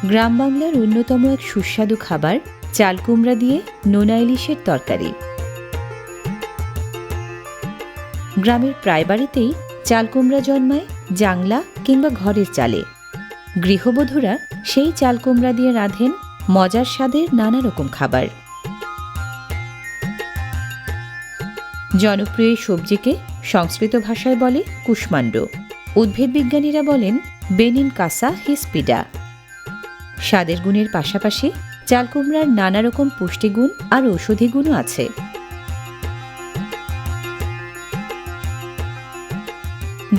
গ্রাম বাংলার অন্যতম এক সুস্বাদু খাবার চাল কুমড়া দিয়ে নোনা ইলিশের তরকারি। গ্রামের প্রায় বাড়িতেই চাল কুমড়া জন্মায় জাংলা কিংবা ঘরের চালে। গৃহবধূরা সেই চাল কুমড়া দিয়ে রাঁধেন মজার স্বাদের নানা রকম খাবার। জনপ্রিয় সবজিকে সংস্কৃত ভাষায় বলে কুষ্মাণ্ড। উদ্ভিদ বিজ্ঞানীরা বলেন বেনিন কাসা হিসপিডা। স্বাদের গুণের পাশাপাশি চাল কুমড়ার নানা রকম পুষ্টিগুণ আর ঔষধি গুণও আছে।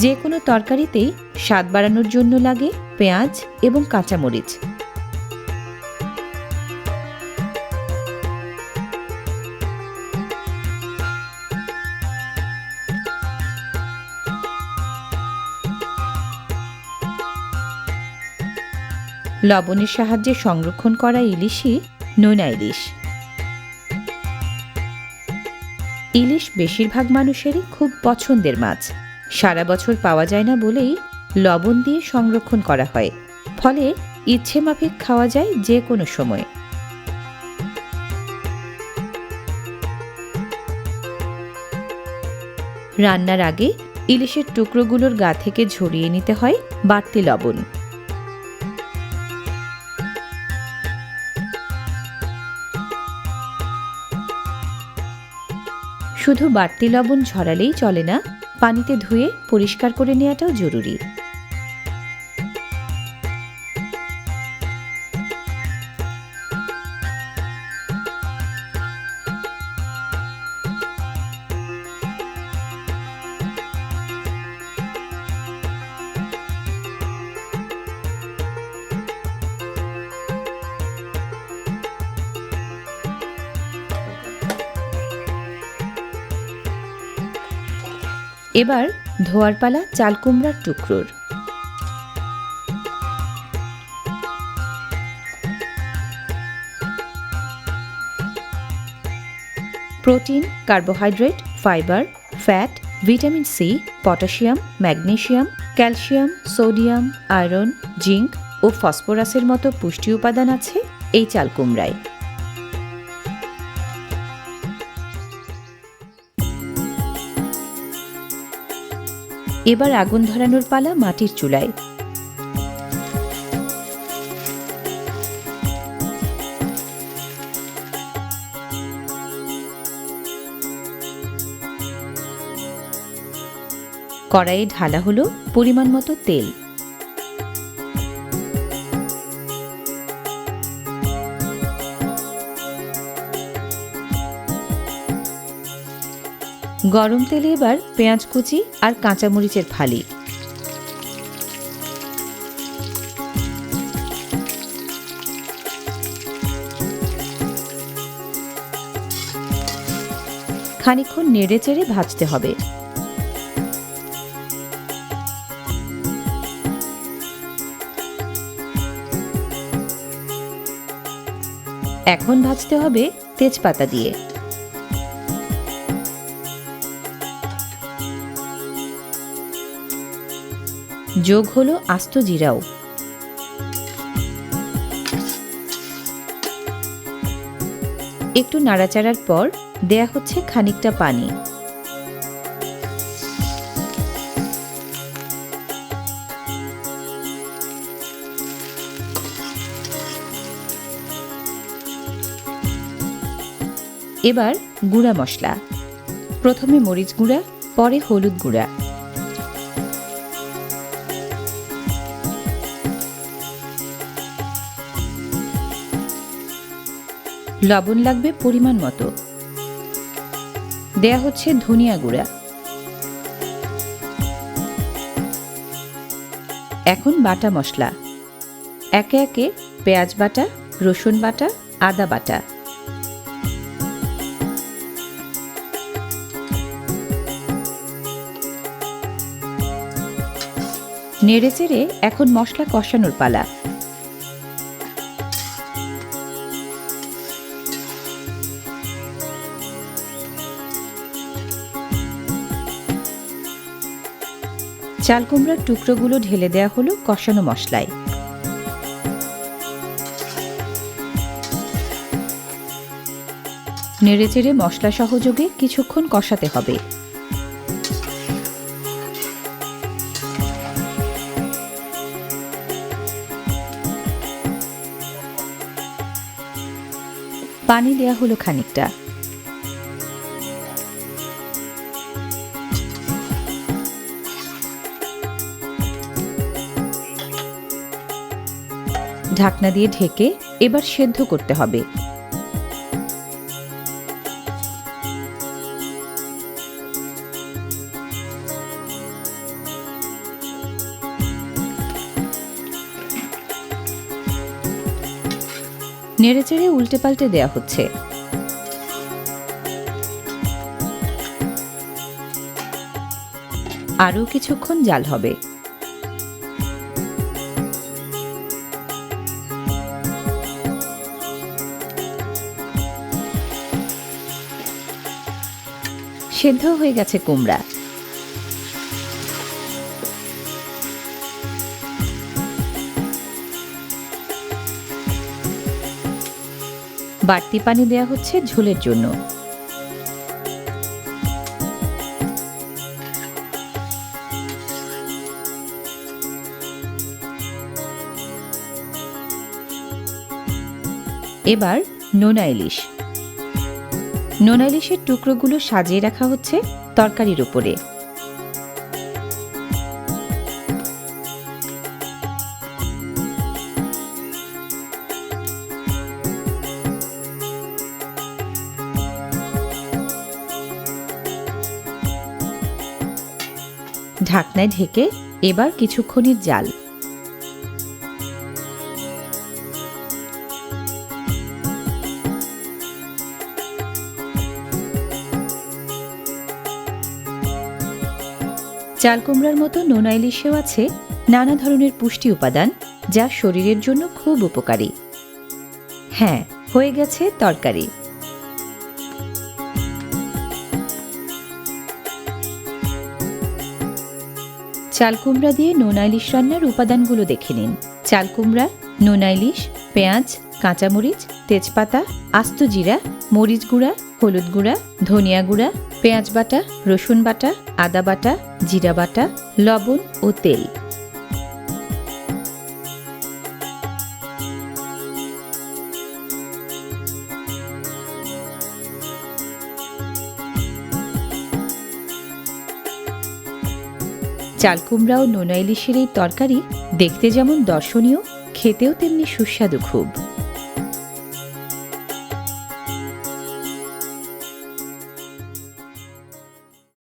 যে কোনো তরকারিতেই স্বাদ বাড়ানোর জন্য লাগে পেঁয়াজ এবং কাঁচামরিচ। লবণের সাহায্যে সংরক্ষণ করা ইলিশই নোনা ইলিশ। ইলিশ বেশিরভাগ মানুষেরই খুব পছন্দের মাছ। সারা বছর পাওয়া যায় না বলেই লবণ দিয়ে সংরক্ষণ করা হয়, ফলে ইচ্ছে মাফিক খাওয়া যায় যে কোনো সময়। রান্নার আগে ইলিশের টুকরোগুলোর গা থেকে ঝরিয়ে নিতে হয় বাড়তি লবণ। শুধু বাড়তি লবণ ঝরালেই চলে না, পানিতে ধুয়ে পরিষ্কার করে নেওয়াটাও জরুরি। এবার ধোয়ার পালা চাল কুমড়ার টুকরোর। Protein, carbohydrate, fibre, fat, vitamin C, potassium, magnesium, calcium, sodium, iron, zinc ও ফসফরাসের মতো পুষ্টি উপাদান আছে এই চাল কুমড়ায়। এবার আগুন ধরানোর পালা মাটির চুলায়। কড়াইয়ে ঢালা হলো পরিমাণ মতো তেল। গরম তেলে এবার পেঁয়াজ কুচি আর কাঁচামরিচের ফালি। খানিকক্ষণ নেড়ে চেড়ে ভাজতে হবে। এখন ভাজতে হবে তেজপাতা দিয়ে। যোগ হলো আস্ত জিরাও। একটু নাড়াচাড়ার পর দেয়া হচ্ছে খানিকটা পানি। এবার গুঁড়া মশলা, প্রথমে মরিচ গুঁড়া, পরে হলুদ গুঁড়া। লবণ লাগবে পরিমাণ মতো। দেয়া হচ্ছে ধনিয়া গুঁড়া। এখন বাটা মশলা, একে একে পেঁয়াজ বাটা, রসুন বাটা, আদা বাটা। নেড়ে চেড়ে এখন মশলা কষানোর পালা। চাল কুমড়ার টুকরোগুলো ঢেলে দেয়া হলো কষানো মশলায়। নেড়েচেড়ে মশলা সহযোগে কিছুক্ষণ কষাতে হবে। পানি দেয়া হলো খানিকটা। ঢাকনা দিয়ে ঢেকে এবার সেদ্ধ করতে হবে। নেড়েচেড়ে উল্টে পাল্টে দেয়া হচ্ছে। আরও কিছুক্ষণ জাল হবে। সেদ্ধ হয়ে গেছে কুমড়া। বাড়তি পানি দেয়া হচ্ছে ঝোলের জন্য। এবার নোনা ইলিশ। নোনা ইলিশের টুকরোগুলো সাজিয়ে রাখা হচ্ছে তরকারির উপরে। ঢাকনায় ঢেকে এবার কিছুক্ষণের জাল। চাল কুমড়ার মতো নোনা ইলিশেও আছে নানা ধরনের পুষ্টি উপাদান, যা শরীরের জন্য খুব উপকারী। হ্যাঁ, হয়ে গেছে তরকারি। চাল কুমড়া দিয়ে নোনা ইলিশ রান্নার উপাদানগুলো দেখে নিন। চাল কুমড়া, নোনা ইলিশ, পেঁয়াজ, কাঁচামরিচ, তেজপাতা, আস্ত জিরা, মরিচ গুঁড়া, হলুদ গুঁড়া, ধনিয়া গুঁড়া, পেঁয়াজ বাটা, রসুন বাটা, আদা বাটা, জিরা বাটা, লবণ ও তেল। চাল কুমড়া ও নোনা ইলিশের এই তরকারি দেখতে যেমন দর্শনীয়, খেতেও তেমনি সুস্বাদু খুব।